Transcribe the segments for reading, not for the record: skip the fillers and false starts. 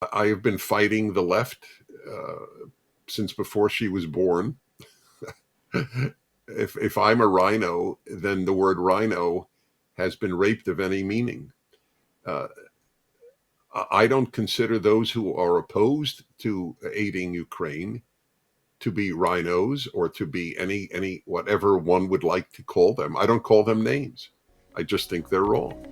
I have been fighting the left since before she was born. If I'm a rhino, then the word rhino has been raped of any meaning. I don't consider those who are opposed to aiding Ukraine to be rhinos or to be any whatever one would like to call them. I don't call them names. I just think they're wrong.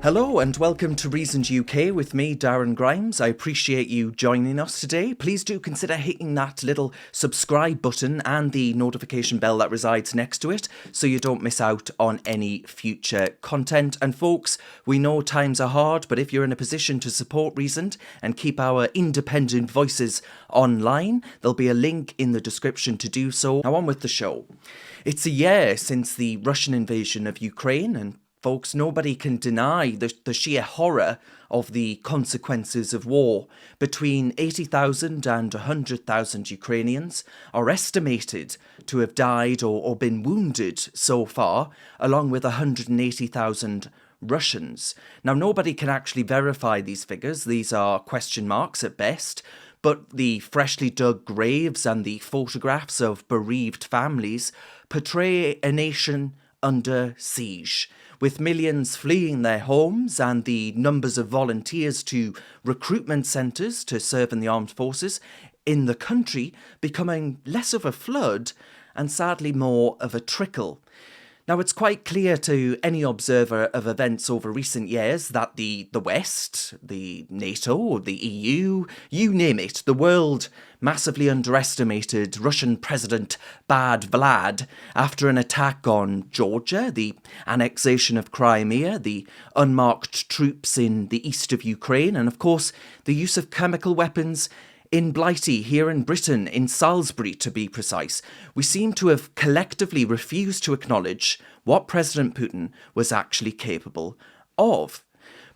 Hello and welcome to Reasons UK with me, Darren Grimes. I appreciate you joining us today. Please do consider hitting that little subscribe button and the notification bell that resides next to it so you don't miss out on any future content. And folks, we know times are hard, but if you're in a position to support Reasoned and keep our independent voices online, there'll be a link in the description to do so. Now on with the show. It's a year since the Russian invasion of Ukraine, and folks, nobody can deny the sheer horror of the consequences of war. Between 80,000 and 100,000 Ukrainians are estimated to have died or been wounded so far, along with 180,000 Russians. Now, nobody can actually verify these figures. These are question marks at best. But the freshly dug graves and the photographs of bereaved families portray a nation under siege, with millions fleeing their homes and the numbers of volunteers to recruitment centres to serve in the armed forces in the country becoming less of a flood and sadly more of a trickle. Now, it's quite clear to any observer of events over recent years that the West, the NATO, the EU, you name it, the world massively underestimated Russian President Bad Vlad after an attack on Georgia, the annexation of Crimea, the unmarked troops in the east of Ukraine, and of course the use of chemical weapons in Blighty, here in Britain, in Salisbury to be precise. We seem to have collectively refused to acknowledge what President Putin was actually capable of.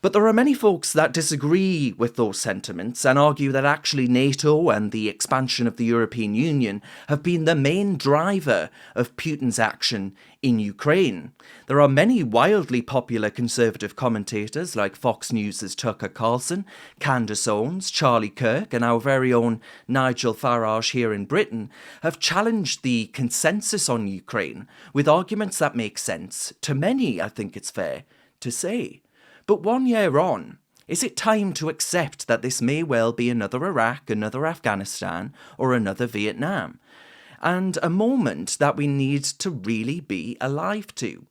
But there are many folks that disagree with those sentiments and argue that actually NATO and the expansion of the European Union have been the main driver of Putin's action in Ukraine. There are many wildly popular conservative commentators like Fox News' Tucker Carlson, Candace Owens, Charlie Kirk, and our very own Nigel Farage here in Britain have challenged the consensus on Ukraine with arguments that make sense to many, I think it's fair to say. But 1 year on, is it time to accept that this may well be another Iraq, another Afghanistan, or another Vietnam? And a moment that we need to really be alive to.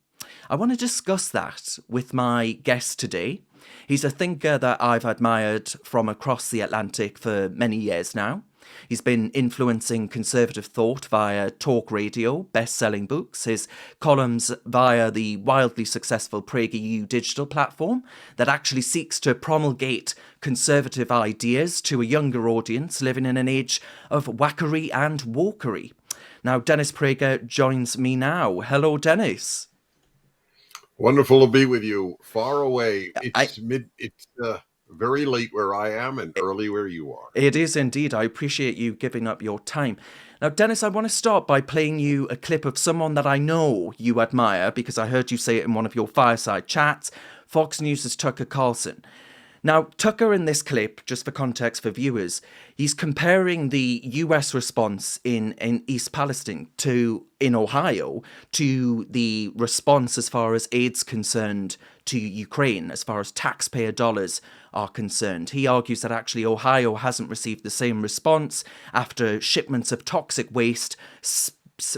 I want to discuss that with my guest today. He's a thinker that I've admired from across the Atlantic for many years now. He's been influencing conservative thought via talk radio, best-selling books, his columns via the wildly successful Prager digital platform that actually seeks to promulgate conservative ideas to a younger audience living in an age of wackery and wokery. Now, Dennis Prager joins me now. Hello, Dennis. Wonderful to be with you. Far away. It's very late where I am and early where you are. It is indeed. I appreciate you giving up your time. Now, Dennis, I want to start by playing you a clip of someone that I know you admire because I heard you say it in one of your fireside chats, Fox News' Tucker Carlson. Now, Tucker in this clip, just for context for viewers, he's comparing the US response in East Palestine in Ohio to the response as far as aid's concerned to Ukraine, as far as taxpayer dollars are concerned. He argues that actually Ohio hasn't received the same response after shipments of toxic waste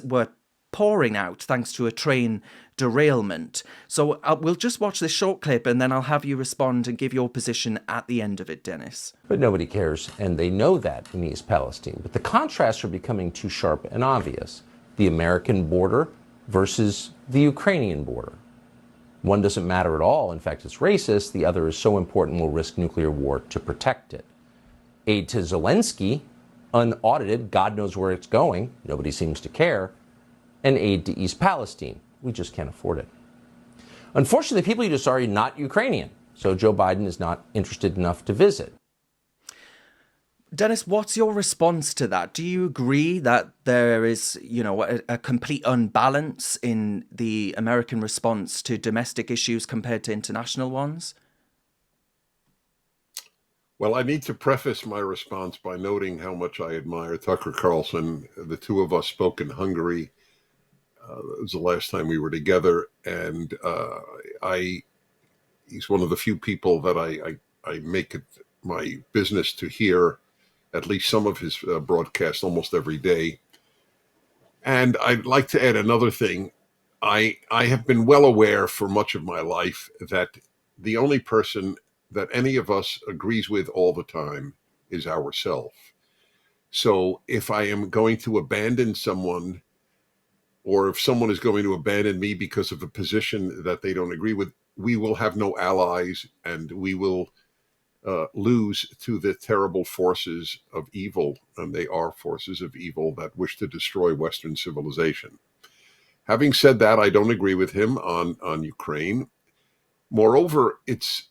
were pouring out thanks to a train derailment. So we'll just watch this short clip and then I'll have you respond and give your position at the end of it, Dennis. But nobody cares, and they know that in East Palestine. But the contrasts are becoming too sharp and obvious. The American border versus the Ukrainian border. One doesn't matter at all. In fact, it's racist. The other is so important we'll risk nuclear war to protect it. Aid to Zelensky, unaudited, God knows where it's going. Nobody seems to care. And aid to East Palestine. We just can't afford it. Unfortunately, the people you just are not Ukrainian, so Joe Biden is not interested enough to visit. Dennis, what's your response to that? Do you agree that there is, a complete unbalance in the American response to domestic issues compared to international ones? Well, I need to preface my response by noting how much I admire Tucker Carlson. The two of us spoke in Hungary. It was the last time we were together, and I he's one of the few people that I make it my business to hear at least some of his broadcasts almost every day. And I'd like to add another thing. I have been well aware for much of my life that the only person that any of us agrees with all the time is ourselves. So if I am going to abandon someone, or if someone is going to abandon me because of a position that they don't agree with, we will have no allies, and we will lose to the terrible forces of evil, and they are forces of evil that wish to destroy Western civilization. Having said that, I don't agree with him on Ukraine. Moreover, it's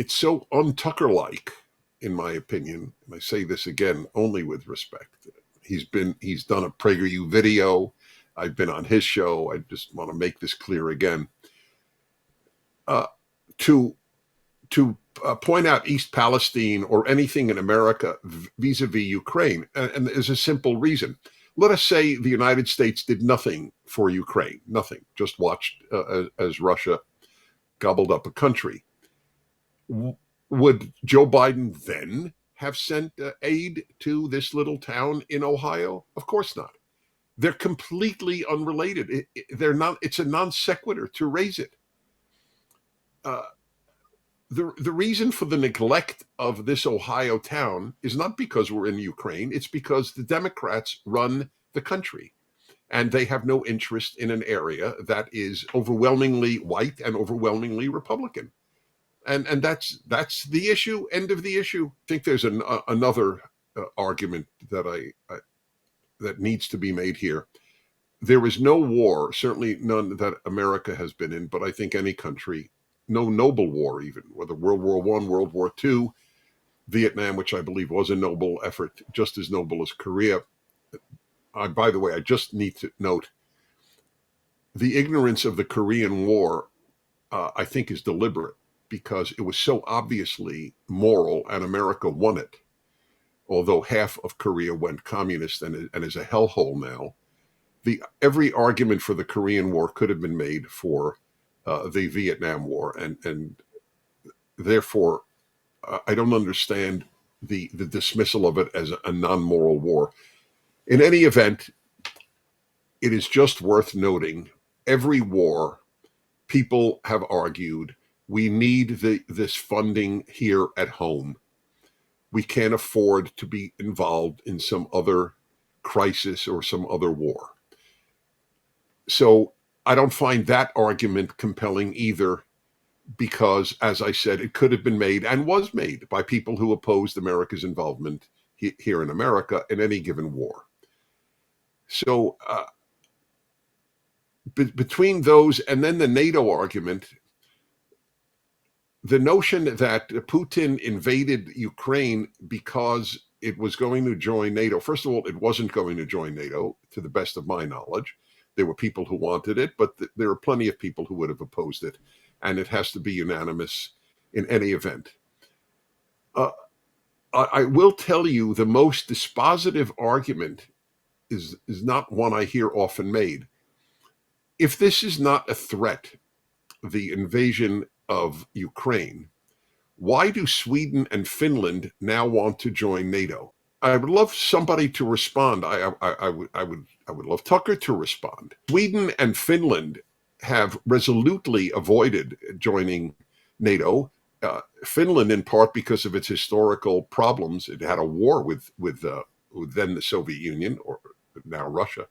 so un-Tucker-like, in my opinion. And I say this again only with respect. He's done a PragerU video. I've been on his show. I just want to make this clear again. To point out East Palestine or anything in America vis-a-vis Ukraine, and there's a simple reason. Let us say the United States did nothing for Ukraine, nothing, just watched as Russia gobbled up a country. Would Joe Biden then have sent aid to this little town in Ohio? Of course not. They're completely unrelated. They're not. It's a non sequitur to raise it. The reason for the neglect of this Ohio town is not because we're in Ukraine. It's because the Democrats run the country, and they have no interest in an area that is overwhelmingly white and overwhelmingly Republican. And that's the issue. End of the issue. I think there's another argument that needs to be made here. There is no war, certainly none that America has been in, but I think any country, no noble war even, whether World War I, World War II, Vietnam, which I believe was a noble effort, just as noble as Korea. By the way, I just need to note the ignorance of the Korean War, I think, is deliberate, because it was so obviously moral and America won it. Although half of Korea went communist and is a hellhole now, every argument for the Korean War could have been made for the Vietnam War, and therefore I don't understand the dismissal of it as a non-moral war. In any event, it is just worth noting, every war, people have argued, we need this funding here at home. We can't afford to be involved in some other crisis or some other war. So I don't find that argument compelling either, because, as I said, it could have been made and was made by people who opposed America's involvement here in America in any given war. So between those and then the NATO argument, the notion that Putin invaded Ukraine because it was going to join NATO. First of all, it wasn't going to join NATO, to the best of my knowledge. There were people who wanted it, but there are plenty of people who would have opposed it, and it has to be unanimous in any event. I will tell you, the most dispositive argument is not one I hear often made. If this is not a threat, the invasion of Ukraine, why do Sweden and Finland now want to join NATO? I would love somebody to respond. I would love Tucker to respond. Sweden and Finland have resolutely avoided joining NATO. Finland, in part because of its historical problems. It had a war with then the Soviet Union, or now Russia.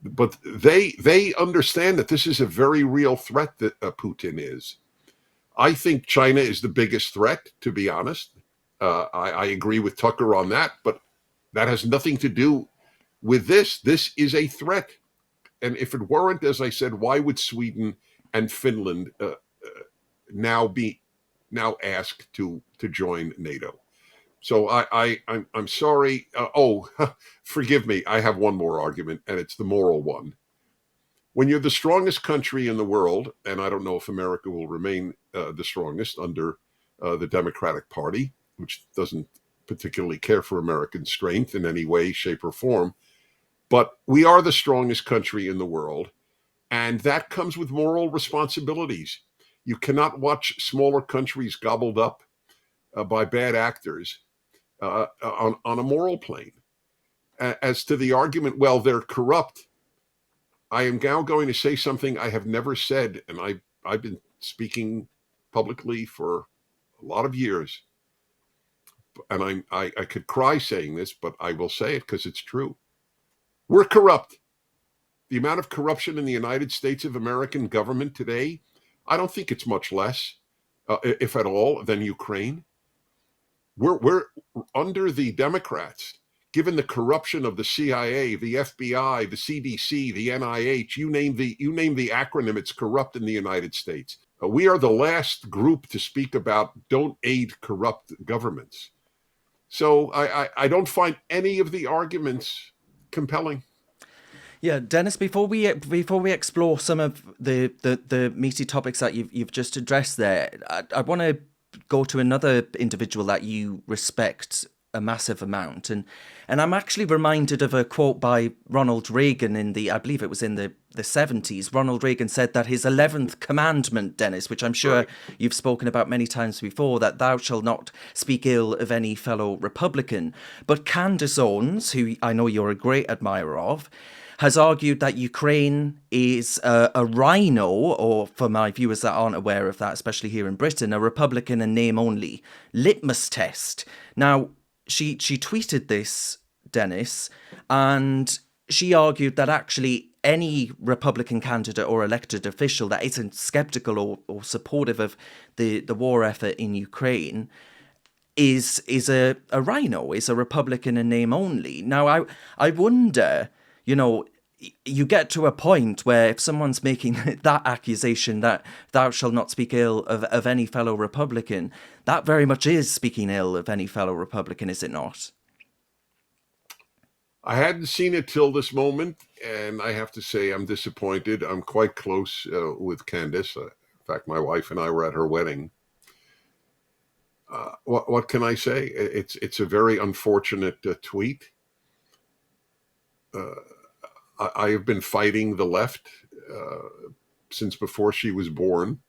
But they understand that this is a very real threat that Putin is. I think China is the biggest threat, to be honest. I agree with Tucker on that, but that has nothing to do with this. This is a threat. And if it weren't, as I said, why would Sweden and Finland now ask to join NATO? So I'm sorry. Forgive me. I have one more argument, and it's the moral one. When you're the strongest country in the world, and I don't know if America will remain the strongest under the Democratic Party, which doesn't particularly care for American strength in any way, shape, or form, but we are the strongest country in the world, and that comes with moral responsibilities. You cannot watch smaller countries gobbled up by bad actors on a moral plane. As to the argument, well, they're corrupt, I am now going to say something I have never said, and I've been speaking publicly for a lot of years, and I could cry saying this, but I will say it because it's true. We're corrupt. The amount of corruption in the United States of American government today, I don't think it's much less, if at all, than Ukraine. We're under the Democrats, given the corruption of the CIA, the FBI, the CDC, the NIH, you name the acronym, it's corrupt in the United States. We are the last group to speak about don't aid corrupt governments. So I don't find any of the arguments compelling. Yeah, Dennis. Before we explore some of the meaty topics that you've just addressed there, I want to go to another individual that you respect a massive amount, and I'm actually reminded of a quote by Ronald Reagan I believe it was in the 70s. Ronald Reagan said that his 11th commandment, Dennis, which I'm sure you've spoken about many times before, that thou shalt not speak ill of any fellow Republican. But Candace Owens, who I know you're a great admirer of, has argued that Ukraine is a rhino, or for my viewers that aren't aware of that, especially here in Britain, a Republican in name only, litmus test. Now, she tweeted this, Dennis, and she argued that actually any Republican candidate or elected official that isn't skeptical or supportive of the war effort in Ukraine is a rhino, is a Republican in name only. Now, I wonder, you get to a point where if someone's making that accusation that thou shalt not speak ill of any fellow Republican, that very much is speaking ill of any fellow Republican, is it not? I hadn't seen it till this moment, and I have to say I'm disappointed. I'm quite close with Candace. In fact, my wife and I were at her wedding. What can I say? It's a very unfortunate tweet. I have been fighting the left since before she was born.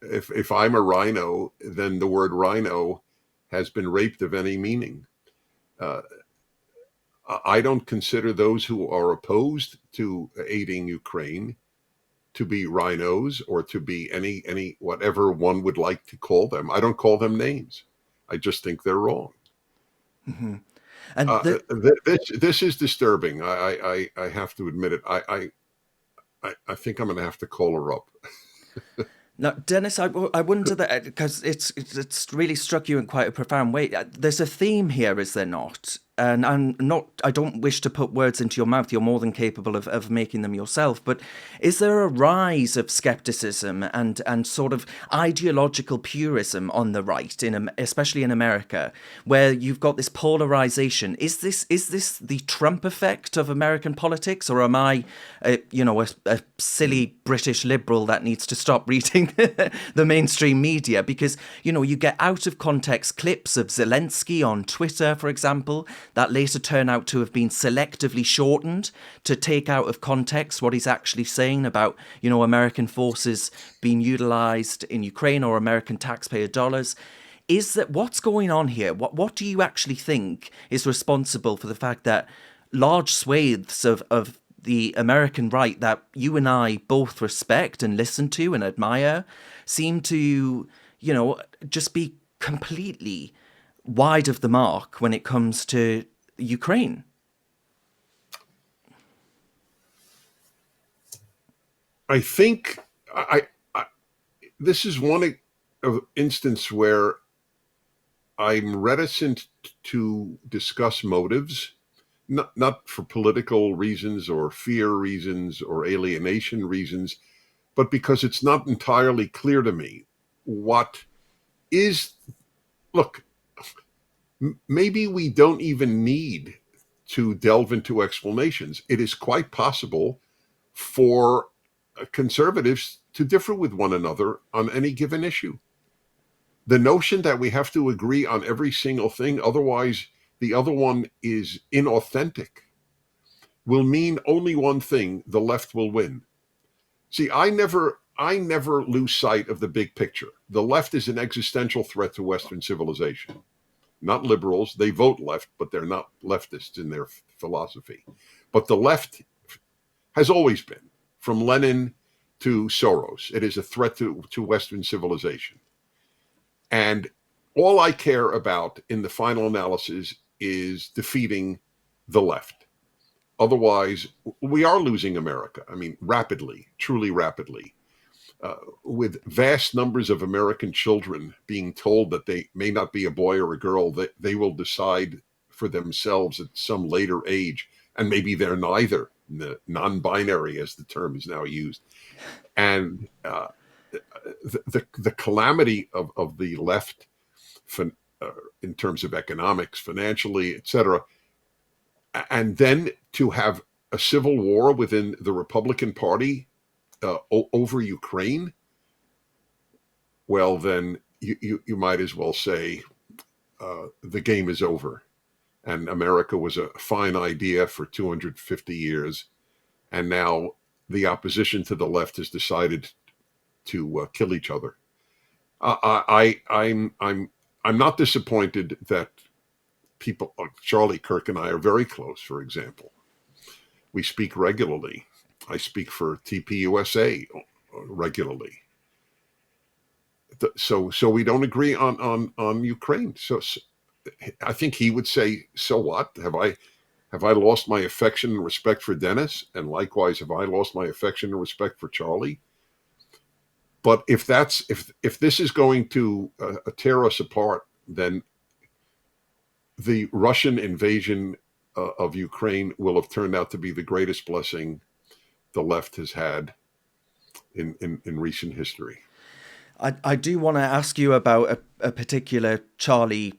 If I'm a rhino, then the word rhino has been raped of any meaning. I don't consider those who are opposed to aiding Ukraine to be rhinos or to be any whatever one would like to call them. I don't call them names. I just think they're wrong. Mm-hmm. And this is disturbing. I have to admit it. I think I'm going to have to call her up. Now, Dennis, I wonder that because it's really struck you in quite a profound way. There's a theme here, is there not? And I don't wish to put words into your mouth. You're more than capable of making them yourself. But is there a rise of skepticism and sort of ideological purism on the right, especially in America, where you've got this polarization? Is this the Trump effect of American politics, or am I, a silly British liberal that needs to stop reading the mainstream media? Because you get out of context clips of Zelensky on Twitter, for example, that later turn out to have been selectively shortened to take out of context what he's actually saying about, American forces being utilized in Ukraine or American taxpayer dollars. Is that what's going on here? What do you actually think is responsible for the fact that large swathes of the American right that you and I both respect and listen to and admire seem to, just be completely wide of the mark when it comes to Ukraine? I think this is one instance where I'm reticent to discuss motives, not for political reasons or fear reasons or alienation reasons, but because it's not entirely clear to me what is. Look, maybe we don't even need to delve into explanations. It is quite possible for conservatives to differ with one another on any given issue. The notion that we have to agree on every single thing, otherwise the other one is inauthentic, will mean only one thing: the left will win. See, I never lose sight of the big picture. The left is an existential threat to Western civilization. Not liberals. They vote left, but they're not leftists in their philosophy. But the left has always been, from Lenin to Soros. It is a threat to Western civilization. And all I care about in the final analysis is defeating the left. Otherwise, we are losing America. I mean, rapidly, truly rapidly. With vast numbers of American children being told that they may not be a boy or a girl, that they will decide for themselves at some later age, and maybe they're neither, non-binary as the term is now used. And the calamity of the left in terms of economics, financially, etc., and then to have a civil war within the Republican Party over Ukraine, well, then you might as well say the game is over. And America was a fine idea for 250 years. And now the opposition to the left has decided to kill each other. I'm not disappointed that people, Charlie Kirk and I are very close, for example. We speak regularly. I speak for TPUSA regularly. So we don't agree on Ukraine. So I think he would say, so what? Have I lost my affection and respect for Dennis? And likewise, have I lost my affection and respect for Charlie? But if this is going to tear us apart, then the Russian invasion of Ukraine will have turned out to be the greatest blessing the left has had in recent history. I do want to ask you about a particular Charlie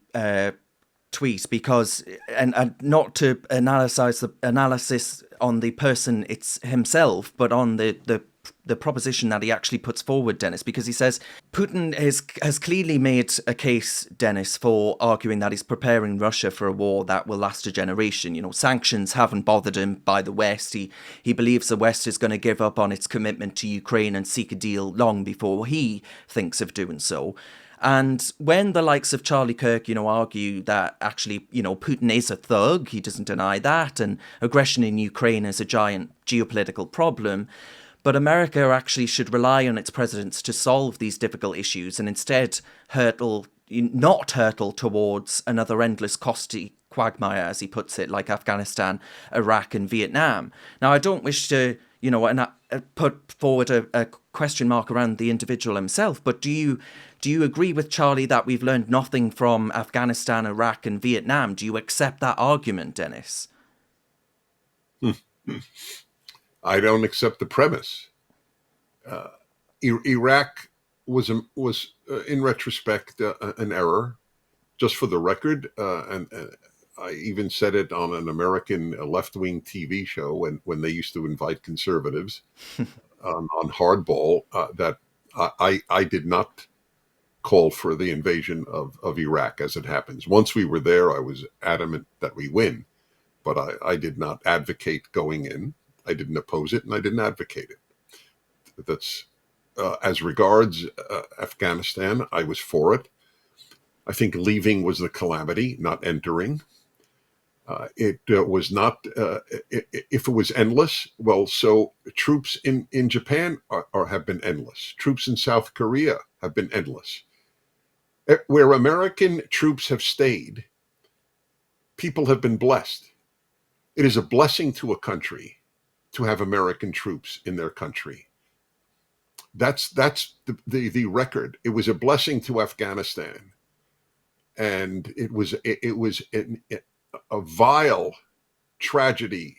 tweet, because and not to analyze the analysis on the person it's himself, but on the proposition that he actually puts forward, Dennis, because he says Putin has clearly made a case, Dennis, for arguing that he's preparing Russia for a war that will last a generation. You know, sanctions haven't bothered him by the West. He believes the West is going to give up on its commitment to Ukraine and seek a deal long before he thinks of doing so. And when the likes of Charlie Kirk, argue that actually, Putin is a thug, he doesn't deny that, and aggression in Ukraine is a giant geopolitical problem, but America actually should rely on its presidents to solve these difficult issues and instead not hurtle towards another endless costly quagmire, as he puts it, like Afghanistan, Iraq and Vietnam. Now, I don't wish to, put forward a question mark around the individual himself, but do you agree with Charlie that we've learned nothing from Afghanistan, Iraq and Vietnam? Do you accept that argument, Dennis? I don't accept the premise. Iraq was in retrospect an error, just for the record, and I even said it on an American left-wing TV show when they used to invite conservatives on Hardball, that I did not call for the invasion of Iraq, as it happens. Once we were there, I was adamant that we win, but I did not advocate going in. I didn't oppose it, and I didn't advocate it. That's as regards Afghanistan, I was for it. I think leaving was the calamity, not entering. It was not, if it was endless, well, so troops in Japan have been endless. Troops in South Korea have been endless. Where American troops have stayed, people have been blessed. It is a blessing to a country to have American troops in their country. That's the record. It was a blessing to Afghanistan, and it was a vile tragedy,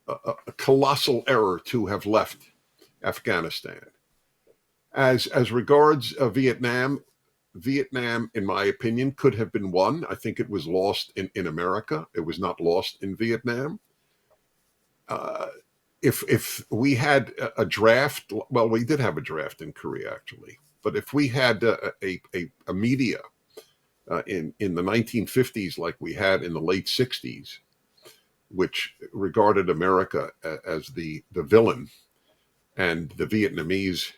a colossal error to have left Afghanistan. As regards Vietnam, Vietnam, in my opinion, could have been won. I think it was lost in America. It was not lost in Vietnam. Uh, if we had a draft, well, we did have a draft in Korea actually, but if we had a media in the 1950s like we had in the late 60s, which regarded America as the villain, and the Vietnamese,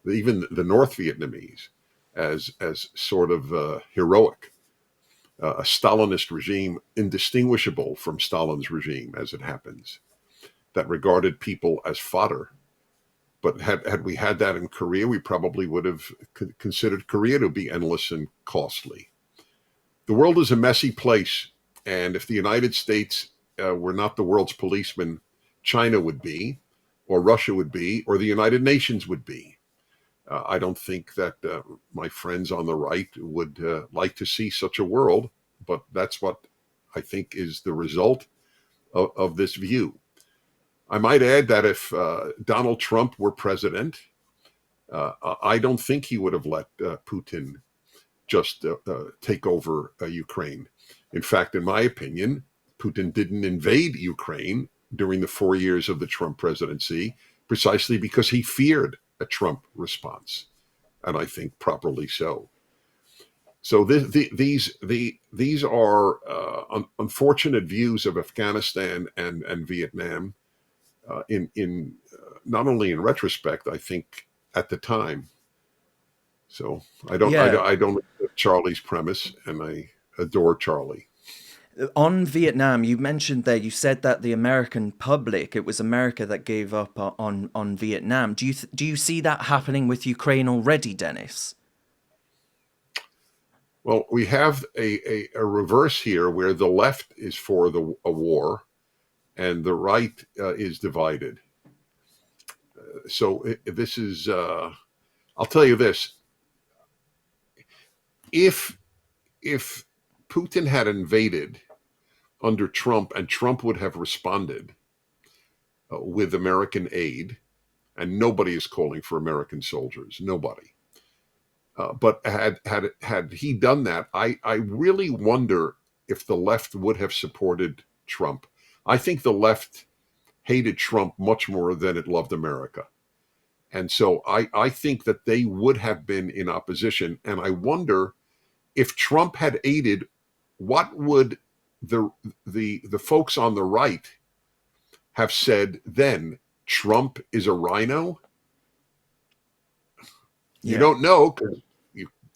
even the North Vietnamese, as sort of heroic, a Stalinist regime indistinguishable from Stalin's regime, as it happens, that regarded people as fodder. But had we had that in Korea, we probably would have considered Korea to be endless and costly. The world is a messy place, and if the United States were not the world's policeman, China would be, or Russia would be, or the United Nations would be. I don't think that my friends on the right would like to see such a world, but that's what I think is the result of this view. I might add that if Donald Trump were president, I don't think he would have let Putin just take over Ukraine. In fact, in my opinion, Putin didn't invade Ukraine during the 4 years of the Trump presidency precisely because he feared a Trump response, and I think properly so. So these are unfortunate views of Afghanistan and Vietnam. In not only in retrospect, I think at the time. So I don't Yeah. accept Charlie's premise, and I adore Charlie. On Vietnam, you mentioned there, you said that the American public, it was America that gave up on Vietnam. Do you see that happening with Ukraine already, Dennis? Well, we have a reverse here where the left is for a war and the right is divided. So this is, I'll tell you this. If Putin had invaded under Trump and Trump would have responded with American aid, and nobody is calling for American soldiers, nobody. But had he done that, I really wonder if the left would have supported Trump. I think the left hated Trump much more than it loved America. And so I think that they would have been in opposition. And I wonder if Trump had aided, what would the folks on the right have said then? Trump is a rhino? You don't know, because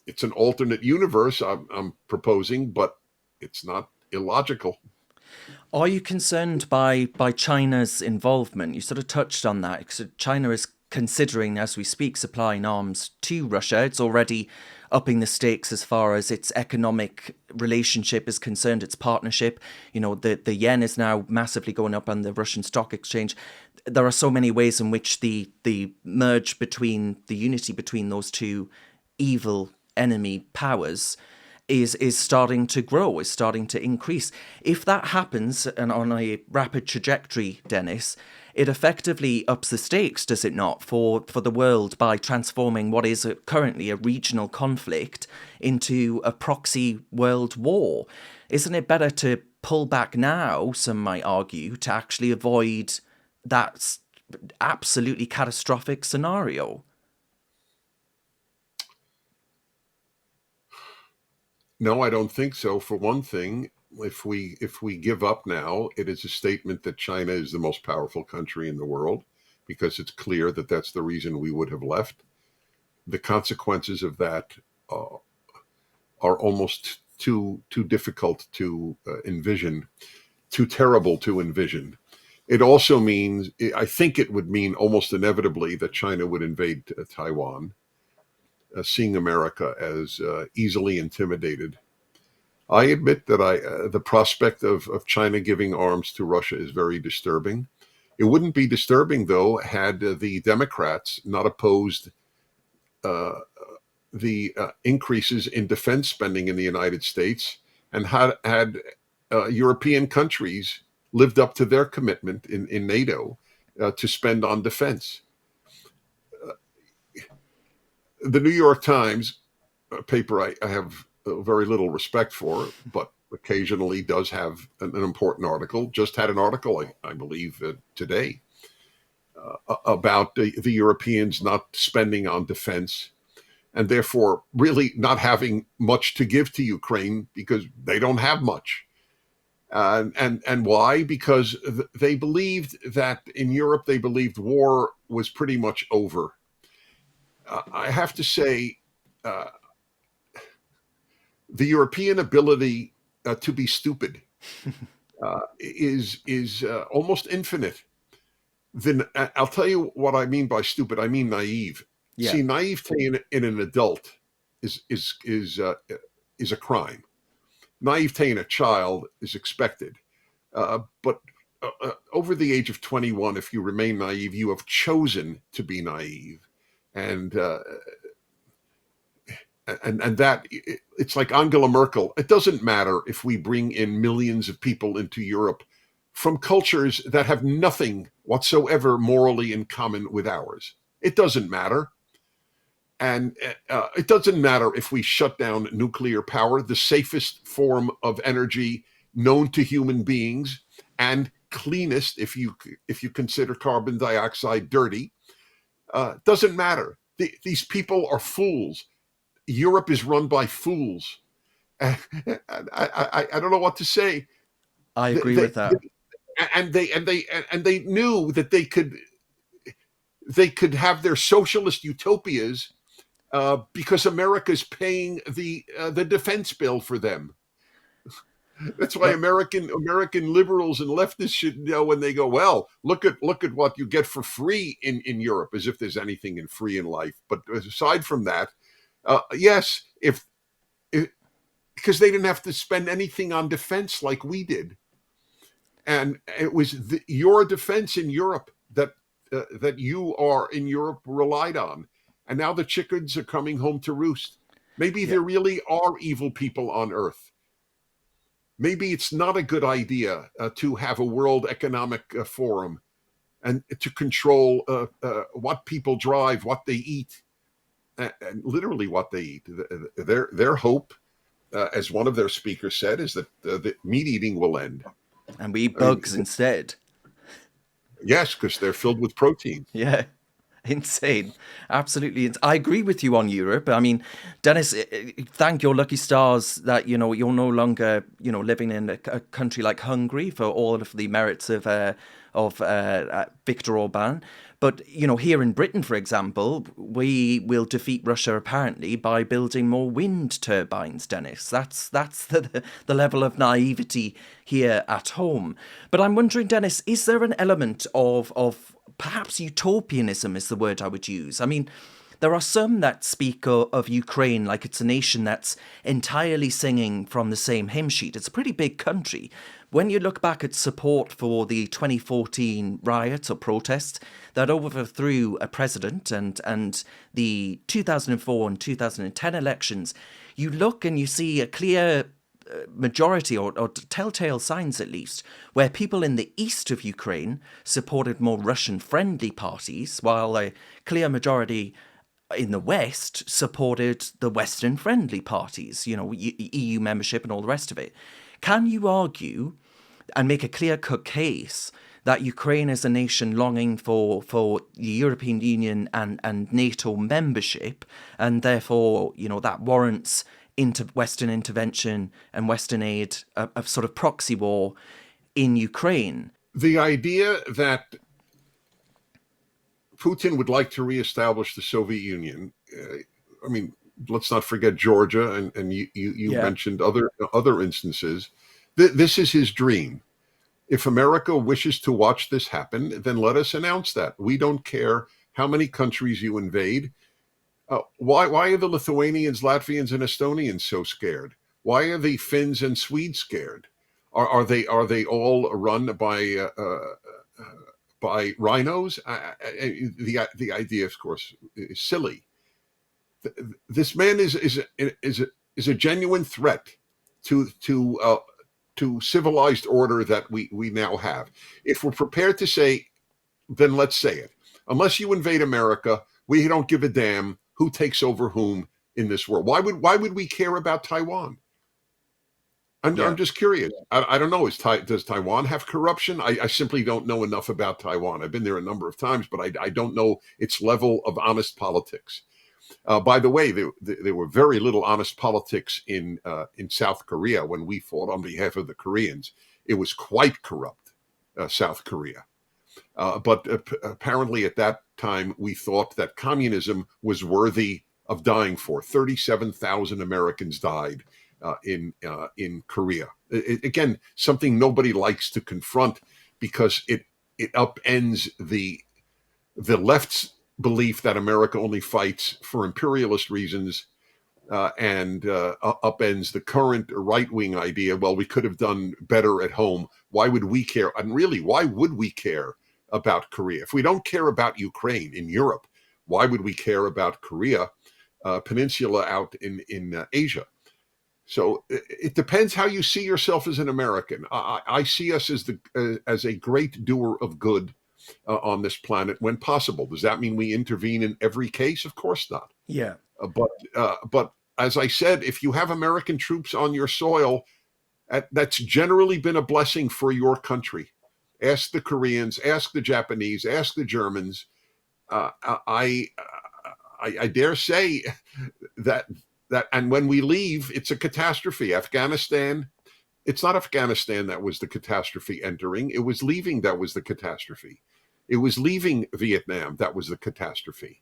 it's an alternate universe I'm proposing, but it's not illogical. Are you concerned by China's involvement? You sort of touched on that, because China is considering, as we speak, supplying arms to Russia. It's already upping the stakes as far as its economic relationship is concerned, its partnership. You know, the yen is now massively going up on the Russian stock exchange. There are so many ways in which the merge between, the unity between those two evil enemy powers is starting to grow, is starting to increase. If that happens, and on a rapid trajectory, Dennis, it effectively ups the stakes, does it not, for the world, by transforming what is currently a regional conflict into a proxy world war? Isn't it better to pull back now, some might argue, to actually avoid that absolutely catastrophic scenario? No, I don't think so. For one thing, if we give up now, it is a statement that China is the most powerful country in the world, because it's clear that that's the reason we would have left. The consequences of that are almost too difficult to envision, too terrible to envision. It also means, I think it would mean almost inevitably that China would invade Taiwan, seeing America as easily intimidated. I admit that the prospect of China giving arms to Russia is very disturbing. It wouldn't be disturbing, though, had the Democrats not opposed the increases in defense spending in the United States, and had European countries lived up to their commitment in NATO to spend on defense. The New York Times a paper I have very little respect for, but occasionally does have an important article. Just had an article, I believe, today about the Europeans not spending on defense and therefore really not having much to give to Ukraine because they don't have much. And why? Because they believed that in Europe, they believed war was pretty much over. I have to say, the European ability to be stupid is almost infinite. Then I'll tell you what I mean by stupid. I mean naive. Yeah. See, naivete in an adult is a crime. Naivete in a child is expected, but over the age of 21, if you remain naive, you have chosen to be naive, and that it's like Angela Merkel. It doesn't matter if we bring in millions of people into Europe from cultures that have nothing whatsoever morally in common with ours. It doesn't matter. And it doesn't matter if we shut down nuclear power, the safest form of energy known to human beings, and cleanest if you consider carbon dioxide dirty. Doesn't matter. These people are fools. Europe is run by fools. I don't know what to say. I agree with that. And they knew that they could have their socialist utopias because America's paying the defense bill for them. That's why American liberals and leftists should know when they go, well, look at what you get for free in Europe, as if there's anything in free in life. But aside from that, yes, because they didn't have to spend anything on defense like we did, and it was your defense in Europe that you are in Europe relied on. And now the chickens are coming home to roost. Maybe there really are evil people on Earth. Maybe it's not a good idea to have a World Economic Forum and to control what people drive, what they eat, and literally what they eat. Their hope, as one of their speakers said, is that the meat eating will end. And we eat bugs instead. Yes, because they're filled with protein. Yeah. Insane. Absolutely. I agree with you on Europe. I mean, Dennis, thank your lucky stars that, you're no longer, living in a country like Hungary for all of the merits of Viktor Orban. But, here in Britain, for example, we will defeat Russia apparently by building more wind turbines, Dennis. That's the level of naivety here at home. But I'm wondering, Dennis, is there an element of perhaps utopianism is the word I would use? I mean, there are some that speak of Ukraine like it's a nation that's entirely singing from the same hymn sheet. It's a pretty big country. When you look back at support for the 2014 riots or protests that overthrew a president and the 2004 and 2010 elections, you look and you see a clear majority or telltale signs at least where people in the east of Ukraine supported more Russian-friendly parties while a clear majority in the west supported the Western-friendly parties, EU membership and all the rest of it. Can you argue and make a clear-cut case that Ukraine is a nation longing for the European Union and NATO membership, and therefore, that warrants Western intervention and Western aid, a sort of proxy war in Ukraine? The idea that Putin would like to reestablish the Soviet Union, I mean, let's not forget Georgia, and you mentioned other instances. This is his dream. If America wishes to watch this happen, then let us announce that. We don't care how many countries you invade. Why are the Lithuanians, Latvians, and Estonians so scared? Why are the Finns and Swedes scared? Are they all run by rhinos? The idea, of course, is silly. This man is a genuine threat to civilized order that we now have. If we're prepared to say, then let's say it. Unless you invade America, we don't give a damn who takes over whom in this world. Why would we care about Taiwan? Yeah. I'm just curious. I don't know. Does Taiwan have corruption? I simply don't know enough about Taiwan. I've been there a number of times, but I don't know its level of honest politics. By the way, there were very little honest politics in South Korea when we fought on behalf of the Koreans. It was quite corrupt, South Korea. But apparently at that time, we thought that communism was worthy of dying for. 37,000 Americans died in Korea. Again, something nobody likes to confront because it upends the left's belief that America only fights for imperialist reasons, and upends the current right-wing idea, well, we could have done better at home. Why would we care? And really, why would we care about Korea? If we don't care about Ukraine in Europe, why would we care about Korea Peninsula out in Asia? So it depends how you see yourself as an American. I see us as a great doer of good on this planet when possible. Does that mean we intervene in every case? Of course not. Yeah. But as I said, if you have American troops on your soil, that's generally been a blessing for your country. Ask the Koreans, ask the Japanese, ask the Germans. I dare say that, and when we leave, it's a catastrophe. Afghanistan, it's not Afghanistan that was the catastrophe entering. It was leaving that was the catastrophe. It was leaving Vietnam that was the catastrophe.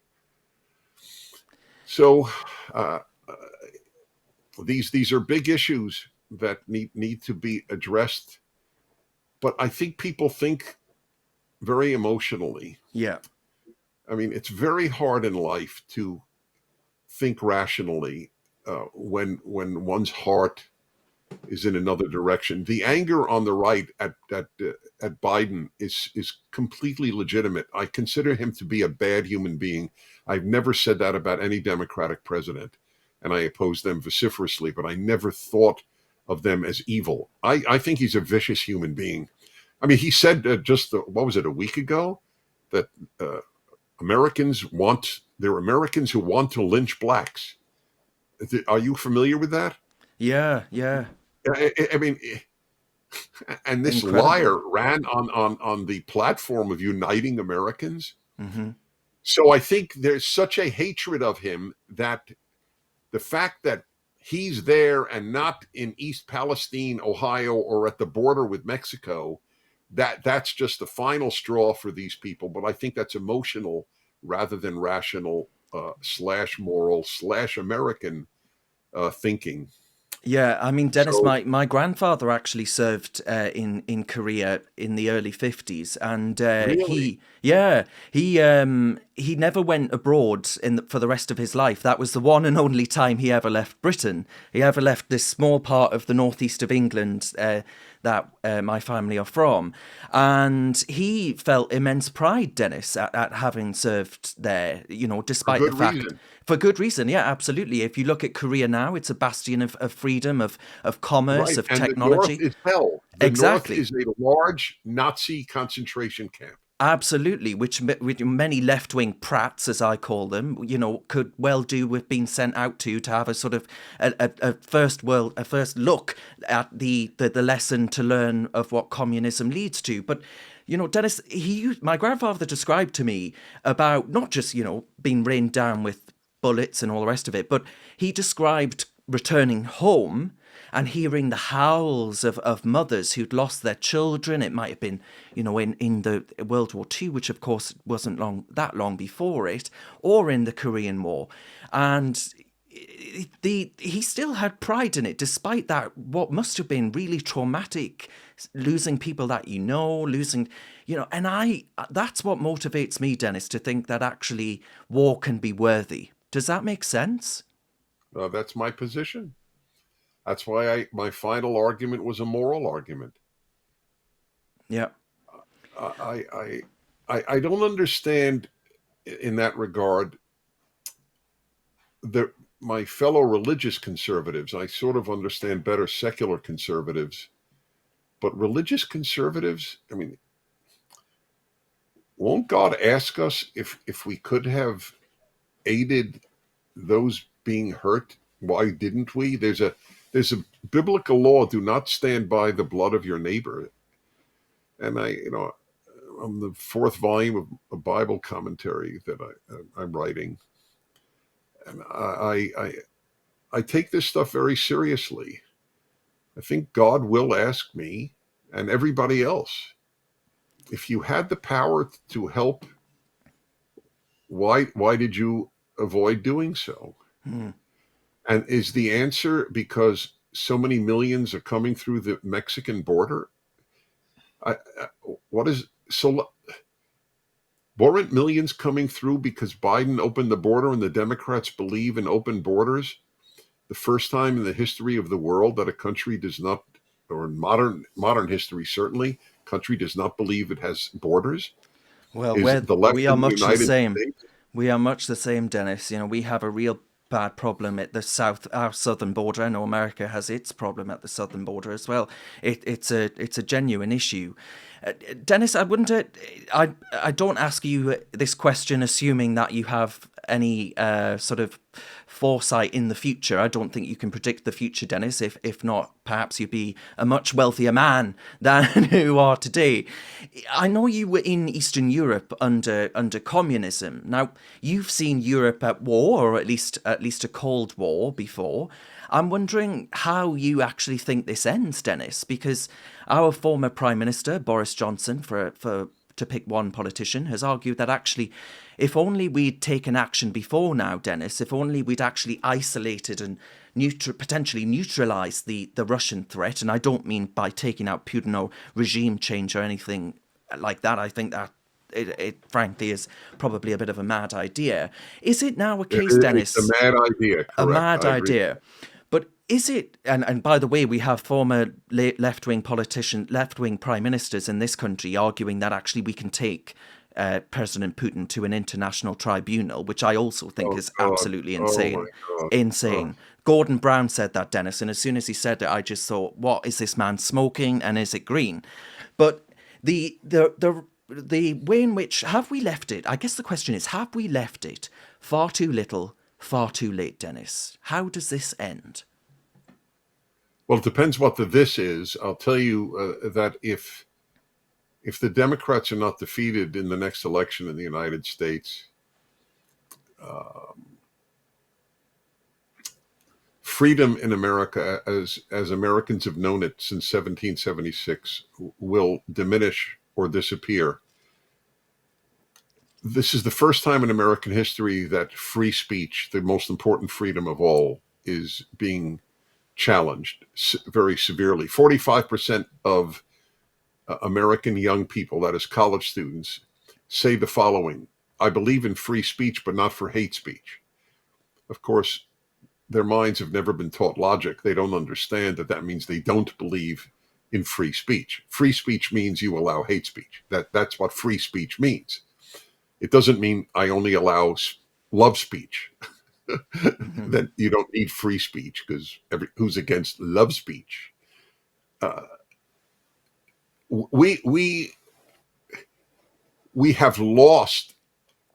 So these are big issues that need to be addressed. But I think people think very emotionally. Yeah. I mean, it's very hard in life to think rationally when one's heart is in another direction. The anger on the right at Biden is completely legitimate. I consider him to be a bad human being. I've never said that about any Democratic president, and I oppose them vociferously, but I never thought of them as evil. I think he's a vicious human being. I mean, he said what was it, a week ago, that there are Americans who want to lynch blacks. Are you familiar with that? Yeah. Yeah. I mean, and this Incredible. liar ran on the platform of uniting Americans. Mm-hmm. So I think there's such a hatred of him that the fact that he's there and not in East Palestine, Ohio, or at the border with Mexico, that's just the final straw for these people. But I think that's emotional rather than rational / moral / American thinking. Yeah, I mean, Dennis, So my grandfather actually served in Korea in the early 50s, and really, he never went abroad for the rest of his life. That was the one and only time he ever left Britain. He ever left this small part of the northeast of England that my family are from, and he felt immense pride, Dennis, at having served there. You know, for despite the good fact. reason. For good reason, yeah, absolutely. If you look at Korea now, it's a bastion of freedom, of commerce, Right. of And the North technology. is hell. The North Exactly. is a large Nazi concentration camp. Absolutely, which many left-wing prats, as I call them, you know, could well do with being sent out to have a sort of a first look at the lesson to learn of what communism leads to. But you know, Dennis, my grandfather described to me about not just, you know, being rained down with bullets and all the rest of it, but he described returning home and hearing the howls of mothers who'd lost their children. It might have been, you know, in the World War II, which of course wasn't that long before it, or in the Korean War. And he still had pride in it, despite that, what must have been really traumatic, losing people that losing, you know, and that's what motivates me, Dennis, to think that actually war can be worthy. Does that make sense? That's my position. That's why my final argument was a moral argument. Yeah. I don't understand in that regard my fellow religious conservatives. I sort of understand better secular conservatives, but religious conservatives, I mean, won't God ask us if we could have aided those being hurt. Why didn't we? There's a biblical law: do not stand by the blood of your neighbor. And on the fourth volume of a Bible commentary that I'm writing, and I take this stuff very seriously. I think God will ask me and everybody else, if you had the power to help, why did you avoid doing so? And is the answer because so many millions are coming through the Mexican border? Weren't millions coming through because Biden opened the border and the Democrats believe in open borders? The first time in the history of the world that a country does not, or in modern history certainly, country does not believe it has borders. Well, Is the left we are in the much the United same. States? We are much the same, Dennis. We have a real bad problem at our southern border. I know America has its problem at the southern border as well. It's a genuine issue. Dennis, I don't ask you this question assuming that you have any sort of foresight in the future. I don't think you can predict the future, Dennis. If not, perhaps you'd be a much wealthier man than you are today. I know you were in Eastern Europe under communism. Now, you've seen Europe at war, or at least a Cold War before. I'm wondering how you actually think this ends, Dennis, because our former Prime Minister, Boris Johnson, to pick one politician, has argued that actually, if only we'd taken action before now, Dennis, if only we'd actually isolated and potentially neutralised the Russian threat, and I don't mean by taking out Putin or regime change or anything like that. I think that it frankly is probably a bit of a mad idea. Is it now a case, Dennis? It's a mad idea, correct. A mad I agree. idea. But is it, and by the way, we have former left-wing politicians, left-wing prime ministers in this country arguing that actually we can take President Putin to an international tribunal, which I also think is absolutely insane. Oh my God. Insane. Gordon Brown said that, Dennis, and as soon as he said it, I just thought, what is this man smoking, and is it green? But the way in which, have we left it? I guess the question is, have we left it far too little, far too late, Dennis? How does this end? Well, it depends what the this is. I'll tell you that if the Democrats are not defeated in the next election in the United States, freedom in America, as Americans have known it since 1776, will diminish or disappear. This is the first time in American history that free speech, the most important freedom of all, is being challenged very severely. 45% of American young people, that is college students, say the following: I believe in free speech, but not for hate speech. Of course, their minds have never been taught logic. They don't understand that means they don't believe in free speech. Free speech means you allow hate speech. That's what free speech means. It doesn't mean I only allow love speech. That you don't need free speech, because who's against love speech? We have lost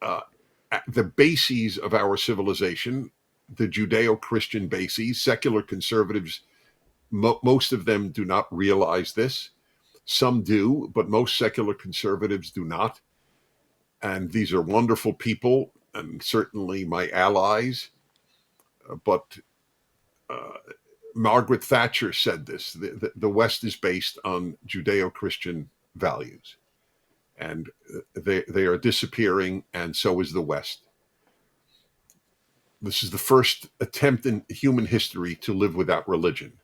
the bases of our civilization, the Judeo-Christian bases. Secular conservatives, most of them do not realize this. Some do, but most secular conservatives do not. And these are wonderful people, and certainly my allies. But Margaret Thatcher said this: the West is based on Judeo-Christian values, and they are disappearing, and so is the West. This is the first attempt in human history to live without religion.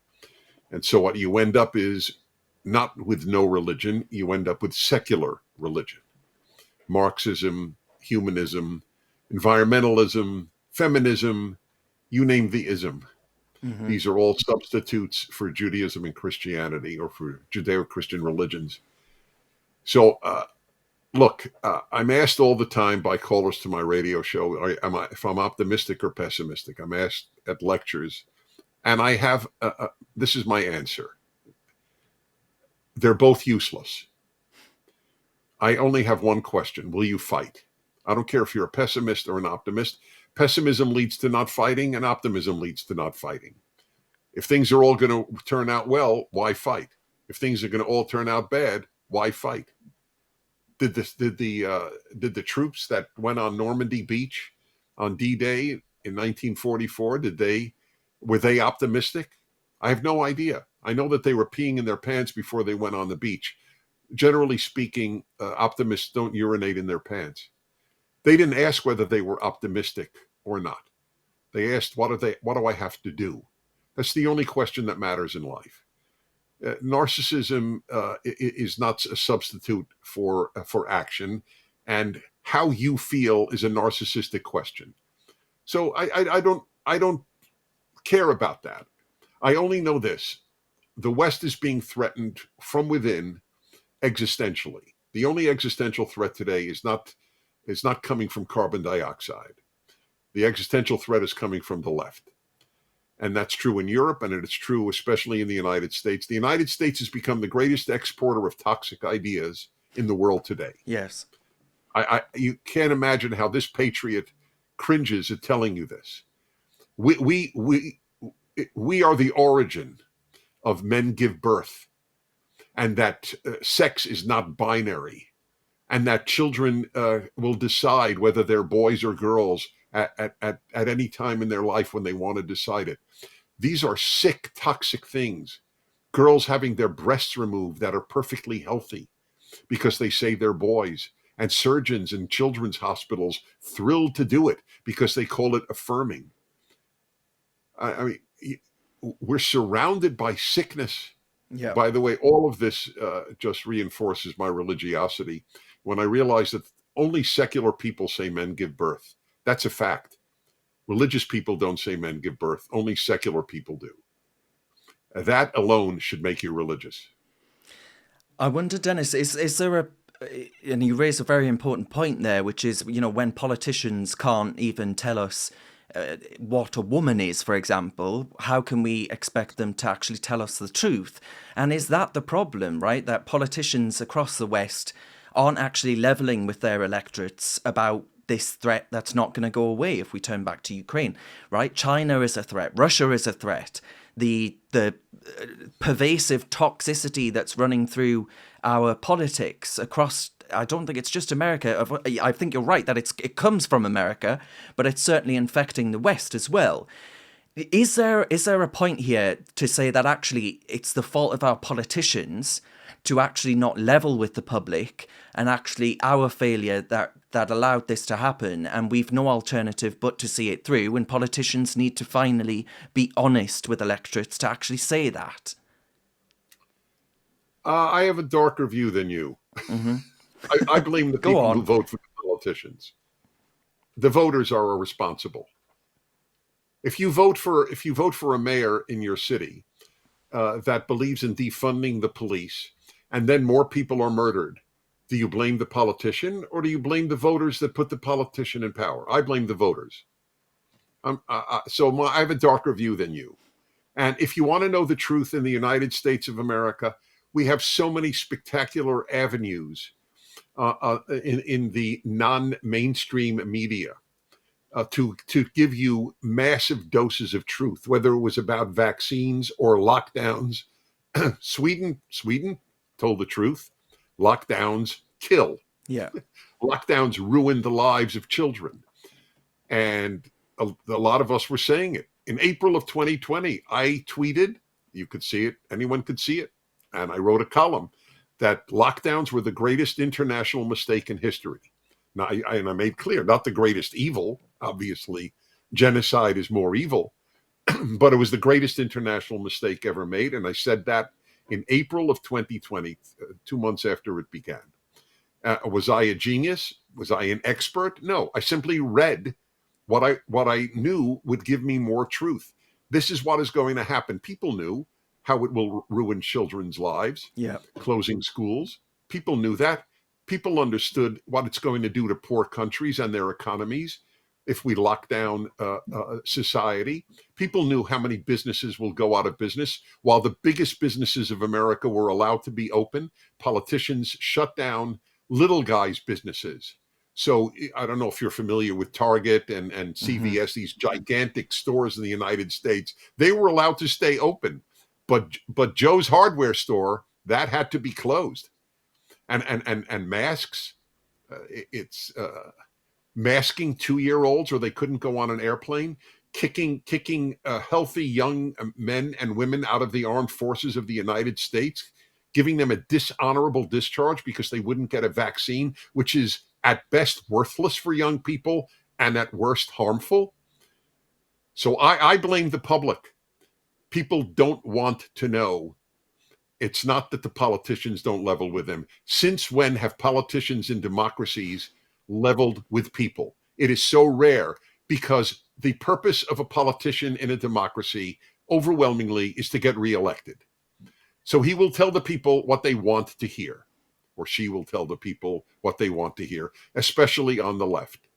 And so what you end up is not with no religion, you end up with secular religion. Marxism, humanism, environmentalism, feminism, you name the ism. Mm-hmm. These are all substitutes for Judaism and Christianity, or for Judeo-Christian religions. So, look, I'm asked all the time by callers to my radio show if I'm optimistic or pessimistic. I'm asked at lectures, and I have, this is my answer. They're both useless. I only have one question: will you fight? I don't care if you're a pessimist or an optimist. Pessimism leads to not fighting, and optimism leads to not fighting. If things are all going to turn out well, why fight? If things are going to all turn out bad, why fight? Did the troops that went on Normandy Beach on D-Day in 1944, were they optimistic? I have no idea. I know that they were peeing in their pants before they went on the beach. Generally speaking, optimists don't urinate in their pants. They didn't ask whether they were optimistic or not. They asked, what do I have to do? That's the only question that matters in life. Narcissism is not a substitute for action, and how you feel is a narcissistic question. So I don't care about that. I only know this: the West is being threatened from within, existentially. The only existential threat today is not coming from carbon dioxide. The existential threat is coming from the left. And that's true in Europe, and it's true especially in the United States. The United States has become the greatest exporter of toxic ideas in the world today. Yes. You can't imagine how this patriot cringes at telling you this. We are the origin of men give birth, and that sex is not binary, and that children will decide whether they're boys or girls at any time in their life when they want to decide it. These are sick, toxic things. Girls having their breasts removed that are perfectly healthy because they say they're boys, and surgeons in children's hospitals thrilled to do it because they call it affirming. I mean, we're surrounded by sickness. Yeah. By the way, all of this just reinforces my religiosity when I realize that only secular people say men give birth. That's a fact. Religious people don't say men give birth. Only secular people do. That alone should make you religious. I wonder, Dennis, is there and you raise a very important point there, which is, when politicians can't even tell us what a woman is, for example, how can we expect them to actually tell us the truth? And is that the problem, right? That politicians across the West aren't actually leveling with their electorates about this threat that's not going to go away if we turn back to Ukraine, right? China is a threat. Russia is a threat. The pervasive toxicity that's running through our politics across, I don't think it's just America. I think you're right that it comes from America, but it's certainly infecting the West as well. Is there a point here to say that actually it's the fault of our politicians to actually not level with the public, and actually our failure that allowed this to happen, and we've no alternative but to see it through, and politicians need to finally be honest with electorates to actually say that? I have a darker view than you. Mm-hmm. I blame the people who vote for the politicians. The voters are responsible. If you vote for a mayor in your city that believes in defunding the police, and then more people are murdered, do you blame the politician, or do you blame the voters that put the politician in power? I blame the voters. I have a darker view than you. And if you want to know the truth, in the United States of America, we have so many spectacular avenues in the non-mainstream media to give you massive doses of truth, whether it was about vaccines or lockdowns. Sweden told the truth. Lockdowns kill. Yeah. Lockdowns ruin the lives of children. And a lot of us were saying it. In April of 2020, I tweeted, you could see it, anyone could see it, and I wrote a column that lockdowns were the greatest international mistake in history. Now, I made clear, not the greatest evil. Obviously, genocide is more evil, but it was the greatest international mistake ever made. And I said that in April of 2020, 2 months after it began. Was I a genius? Was I an expert? No, I simply read what I knew would give me more truth. This is what is going to happen. People knew how it will ruin children's lives. Yeah. Closing schools. People knew that. People understood what it's going to do to poor countries and their economies if we lock down society. People knew how many businesses will go out of business. While the biggest businesses of America were allowed to be open, politicians shut down little guys' businesses. So I don't know if you're familiar with Target and Hmm. CVS, these gigantic stores in the United States. They were allowed to stay open, but Joe's hardware store, that had to be closed. And masks, it's masking 2-year-olds, or they couldn't go on an airplane, kicking healthy young men and women out of the armed forces of the United States, giving them a dishonorable discharge because they wouldn't get a vaccine, which is at best worthless for young people and at worst harmful. So I blame the public. People don't want to know. It's not that the politicians don't level with them. Since when have politicians in democracies leveled with people? It is so rare, because the purpose of a politician in a democracy overwhelmingly is to get reelected. So he will tell the people what they want to hear, or she will tell the people what they want to hear, especially on the left.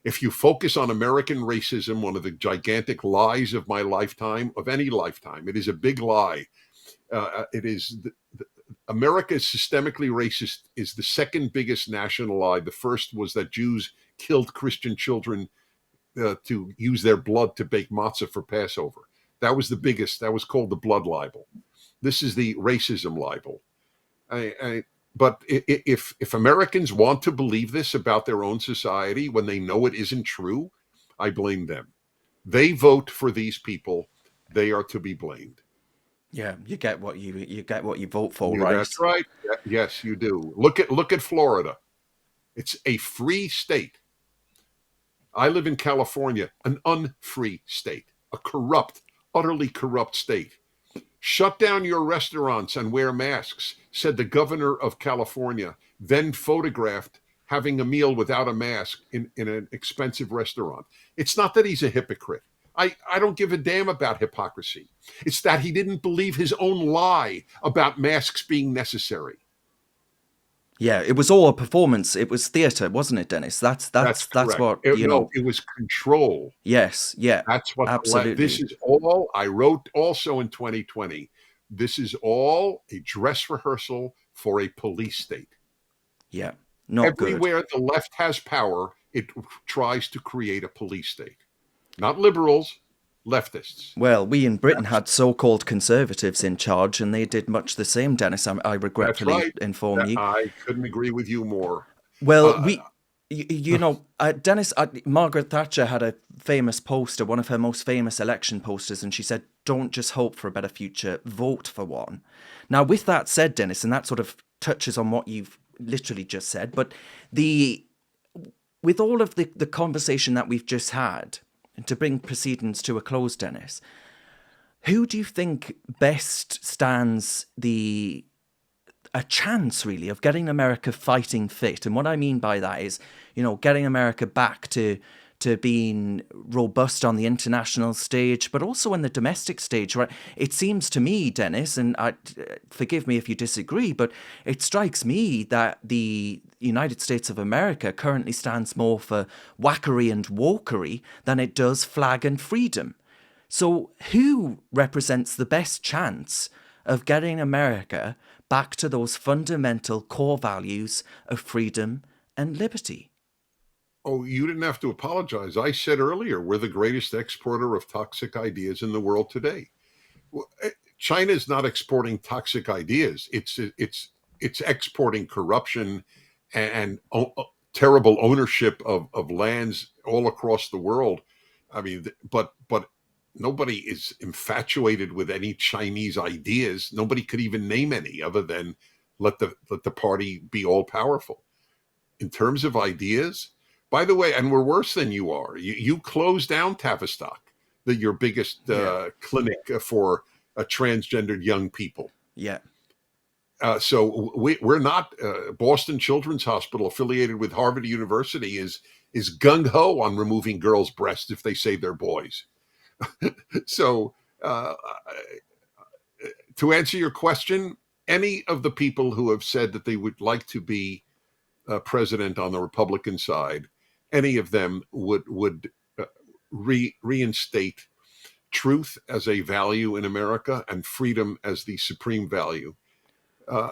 If you focus on American racism, one of the gigantic lies of my lifetime, of any lifetime, it is a big lie. It is America is systemically racist is the second biggest national lie. The first was that Jews killed Christian children to use their blood to bake matzah for Passover. That was the biggest. That was called the blood libel. This is the racism libel. But if Americans want to believe this about their own society when they know it isn't true, I blame them. They vote for these people. They are to be blamed. Yeah, you get what you vote for, Yeah, right? that's right. Yes, you do. Look at Florida. It's a free state. I live in California, an unfree state, a corrupt, utterly corrupt state. Shut down your restaurants and wear masks, said the governor of California, then photographed having a meal without a mask in an expensive restaurant. It's not that he's a hypocrite. I don't give a damn about hypocrisy. It's that he didn't believe his own lie about masks being necessary. Yeah, it was all a performance. It was theatre, wasn't it, Dennis? That's That's that's that's correct. what, No, it was control. Yes, yeah, That's what this absolutely. is all. I wrote also in 2020. This is all a dress rehearsal for a police state. Yeah, not good. Everywhere the left has power, it tries to create a police state. Not liberals, leftists. Well, we in Britain had so-called conservatives in charge, and they did much the same, Dennis. I That's regretfully right. inform you. I couldn't agree with you more. Well, Uh, Dennis, Margaret Thatcher had a famous poster, one of her most famous election posters, and she said, "Don't just hope for a better future, vote for one." Now, with that said, Dennis, and that sort of touches on what you've literally just said, but with all of the conversation that we've just had, and to bring proceedings to a close, Dennis, who do you think best stands a chance, really, of getting America fighting fit? And what I mean by that is, getting America back to being robust on the international stage, but also in the domestic stage, right? It seems to me, Dennis, and forgive me if you disagree, but it strikes me that the United States of America currently stands more for whackery and wokery than it does flag and freedom. So who represents the best chance of getting America back to those fundamental core values of freedom and liberty? oh, you didn't have to apologize. I said earlier, we're the greatest exporter of toxic ideas in the world today. China is not exporting toxic ideas. It's exporting corruption and terrible ownership of lands all across the world. I mean, but nobody is infatuated with any Chinese ideas. Nobody could even name any other than let the party be all powerful. In terms of ideas, by the way, and we're worse than you are. You closed down Tavistock, your biggest Yeah, clinic for transgendered young people. yeah. So we're not Boston Children's Hospital, affiliated with Harvard University, is gung ho on removing girls' breasts if they say they're boys. So to answer your question, any of the people who have said that they would like to be president on the Republican side, any of them would reinstate truth as a value in America and freedom as the supreme value. Uh,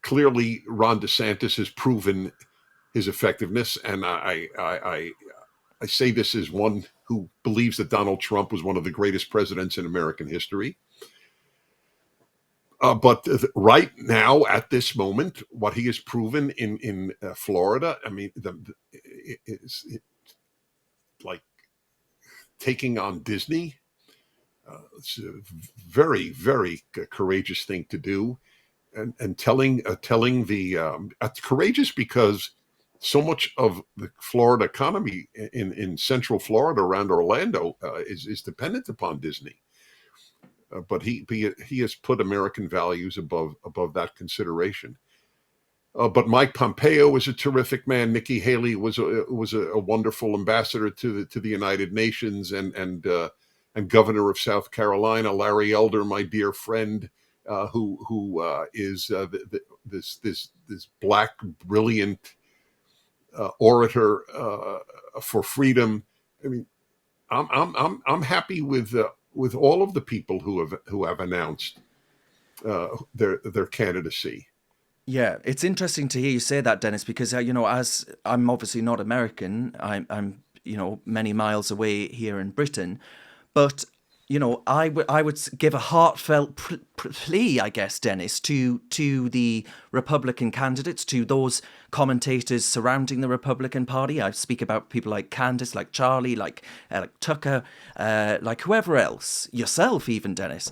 Clearly, Ron DeSantis has proven his effectiveness. And I say this as one who believes that Donald Trump was one of the greatest presidents in American history. But right now, at this moment, what he has proven in Florida, I mean, it's like taking on Disney. It's a very, very courageous thing to do, and telling the courageous because so much of the Florida economy in Central Florida around Orlando is dependent upon Disney. But he has put American values above that consideration. But Mike Pompeo is a terrific man. Nikki Haley was a wonderful ambassador to the United Nations, and governor of South Carolina, Larry Elder, my dear friend, who is this black brilliant orator for freedom. I mean, I'm happy with all of the people who have announced their candidacy. Yeah, it's interesting to hear you say that, Dennis, because as I'm obviously not American, I'm many miles away here in Britain, but I would give a heartfelt plea, I guess, Dennis, to the Republican candidates, to those commentators surrounding the Republican Party. I speak about people like Candace, like Charlie, like Tucker, like whoever else, yourself even, Dennis.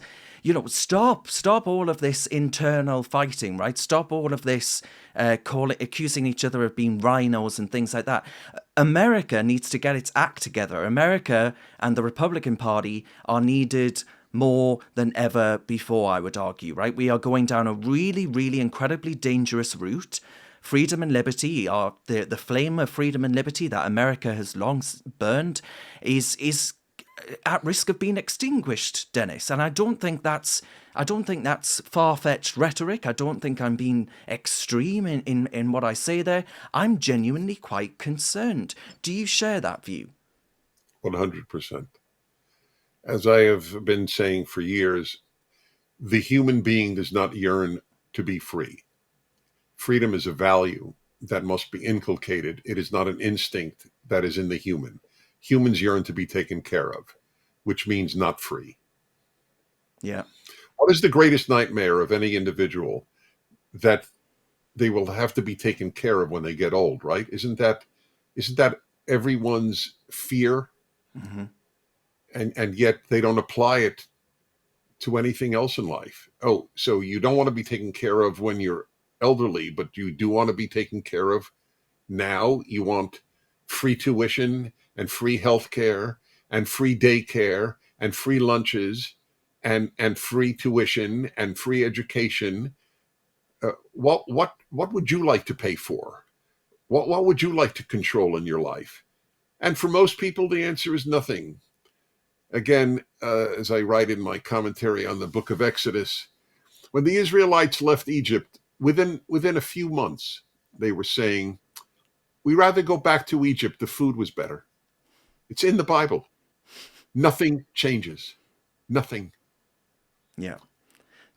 Stop all of this internal fighting, right? Stop all of this accusing each other of being rhinos and things like that. America needs to get its act together. America and the Republican Party are needed more than ever before, I would argue, right? We are going down a really, really incredibly dangerous route. Freedom and liberty are the flame of freedom and liberty that America has long burned is at risk of being extinguished, Dennis. And I don't think that's far-fetched rhetoric. I don't think I'm being extreme in what I say there. I'm genuinely quite concerned. Do you share that view? 100%. As I have been saying for years, the human being does not yearn to be free. Freedom is a value that must be inculcated. It is not an instinct that is in the human. Humans yearn to be taken care of, which means not free. Yeah. What is the greatest nightmare of any individual? That they will have to be taken care of when they get old, right? Isn't that everyone's fear? Mm-hmm. And yet they don't apply it to anything else in life. Oh, so you don't want to be taken care of when you're elderly, but you do want to be taken care of now. You want free tuition and free health care and free daycare and free lunches and free tuition and free education. What would you like to pay for? What would you like to control in your life? And for most people, the answer is nothing. Again, as I write in my commentary on the book of Exodus, when the Israelites left Egypt, within a few months, they were saying, "We'd rather go back to Egypt. The food was better." It's in the Bible. Nothing changes. Nothing. Yeah.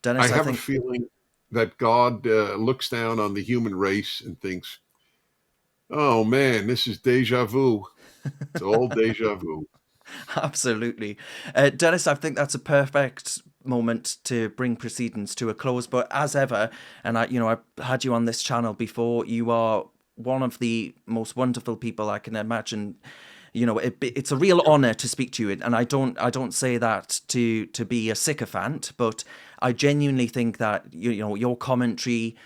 Dennis, I have a feeling that God looks down on the human race and thinks, "Oh man, this is deja vu. It's all deja vu." Absolutely. Dennis, I think that's a perfect moment to bring proceedings to a close. But as ever, and I've had you on this channel before, you are one of the most wonderful people I can imagine. It's a real honor to speak to you, and I don't say that to be a sycophant, but I genuinely think that your commentary,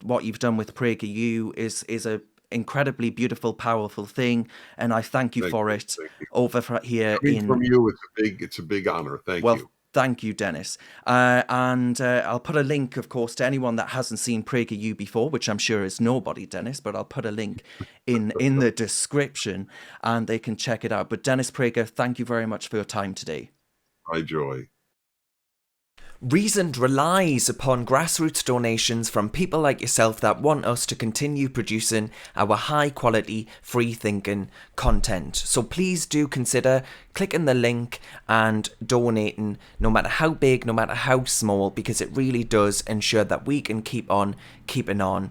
what you've done with PragerU is a incredibly beautiful, powerful thing, and I thank you for it. Over here from you, it's a big honor. Thank you. Thank you, Dennis. And I'll put a link, of course, to anyone that hasn't seen PragerU before, which I'm sure is nobody, Dennis, but I'll put a link in the description and they can check it out. But Dennis Prager, thank you very much for your time today. My joy. Reasoned relies upon grassroots donations from people like yourself that want us to continue producing our high quality, free thinking content. So please do consider clicking the link and donating, no matter how big, no matter how small, because it really does ensure that we can keep on keeping on.